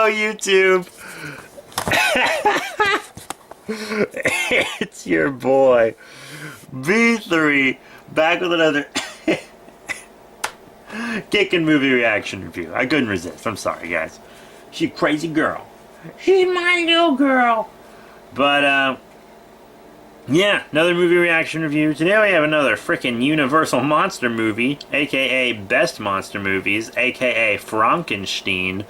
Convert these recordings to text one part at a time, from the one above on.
Hello, YouTube. It's your boy, B3, back with another kickin' movie reaction review. I couldn't resist. I'm sorry, guys. She's a crazy girl. She's my little girl. But, yeah, another movie reaction review. Today we have another frickin' Universal monster movie, aka Best Monster Movies, aka Frankenstein.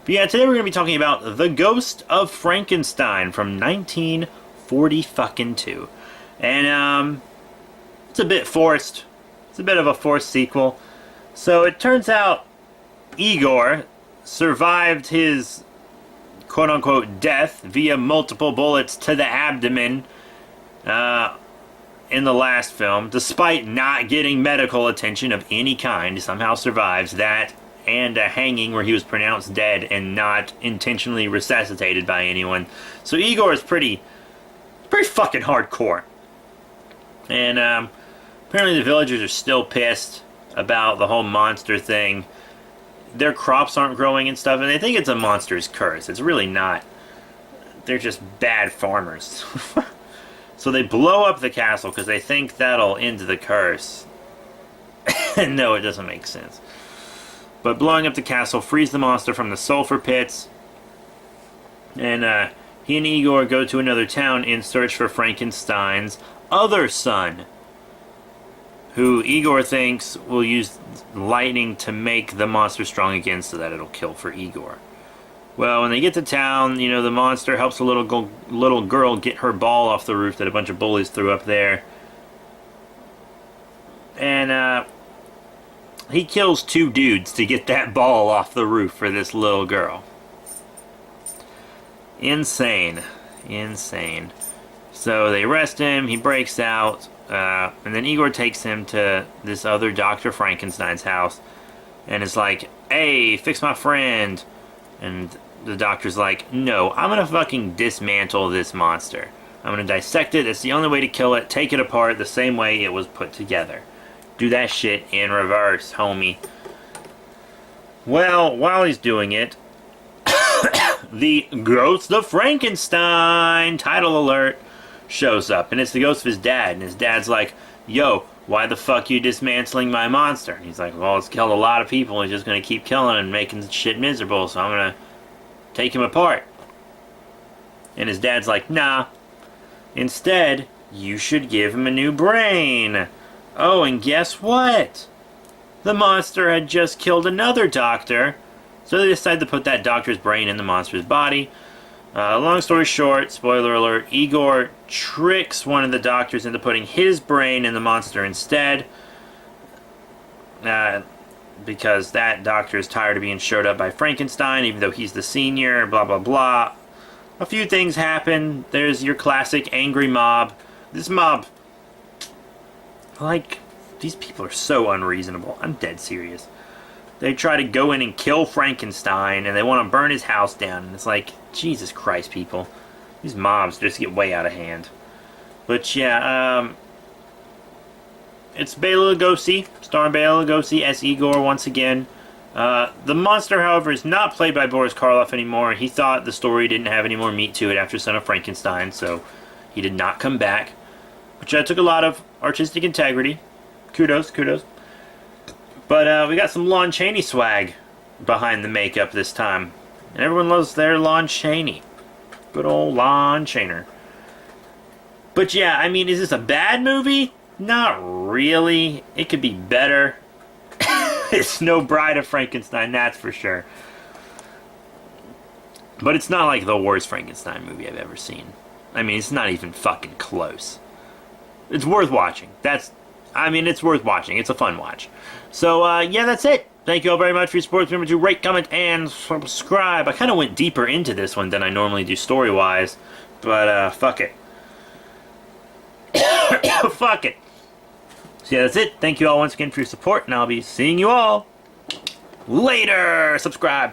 But yeah, today we're going to be talking about The Ghost of Frankenstein from 1942. And, it's a bit forced. It's a bit of a forced sequel. So it turns out Igor survived his quote-unquote death via multiple bullets to the abdomen in the last film, despite not getting medical attention of any kind. Somehow survives that and a hanging where he was pronounced dead and not intentionally resuscitated by anyone. So Igor is pretty fucking hardcore. And apparently the villagers are still pissed about the whole monster thing. Their crops aren't growing and stuff, and they think it's a monster's curse. It's really not. They're just bad farmers. So they blow up the castle because they think that'll end the curse. No, it doesn't make sense. But blowing up the castle frees the monster from the sulfur pits. And he and Igor go to another town in search for Frankenstein's other son, who Igor thinks will use lightning to make the monster strong again so that it'll kill for Igor. Well, when they get to town, you know, the monster helps a little girl get her ball off the roof that a bunch of bullies threw up there. And he kills 2 dudes to get that ball off the roof for this little girl. Insane. Insane. So they arrest him, he breaks out, and then Igor takes him to this other Dr. Frankenstein's house, and is like, hey, fix my friend. And the doctor's like, no, I'm gonna fucking dismantle this monster. I'm gonna dissect it, that's the only way to kill it, take it apart the same way it was put together. Do that shit in reverse, homie. Well, while he's doing it, the Ghost of Frankenstein, title alert, shows up, and it's the ghost of his dad, and his dad's like, yo, why the fuck you dismantling my monster? And he's like, well, it's killed a lot of people, and he's just gonna keep killing and making shit miserable, so I'm gonna take him apart. And his dad's like, nah, instead, you should give him a new brain. Oh, and guess what? The monster had just killed another doctor, so they decide to put that doctor's brain in the monster's body. Long story short, spoiler alert, Igor tricks one of the doctors into putting his brain in the monster instead. Because that doctor is tired of being showed up by Frankenstein, even though he's the senior, blah blah blah. A few things happen. There's your classic angry mob. This mob, like, these people are so unreasonable. I'm dead serious. They try to go in and kill Frankenstein, and they want to burn his house down. And it's like, Jesus Christ, people. These mobs just get way out of hand. But yeah, it's Bela Lugosi, starring Bela Lugosi as Igor once again. The monster, however, is not played by Boris Karloff anymore. He thought the story didn't have any more meat to it after Son of Frankenstein, so he did not come back. Which took a lot of artistic integrity. Kudos, kudos. But we got some Lon Chaney swag behind the makeup this time. And everyone loves their Lon Chaney. Good old Lon Chainer. But yeah, I mean, is this a bad movie? Not really. It could be better. It's no Bride of Frankenstein, that's for sure. But it's not like the worst Frankenstein movie I've ever seen. I mean, it's not even fucking close. It's worth watching. It's worth watching. It's a fun watch. So, yeah, that's it. Thank you all very much for your support. Remember to rate, comment, and subscribe. I kind of went deeper into this one than I normally do story-wise. But, fuck it. Fuck it. So, yeah, that's it. Thank you all once again for your support, and I'll be seeing you all later. Subscribe.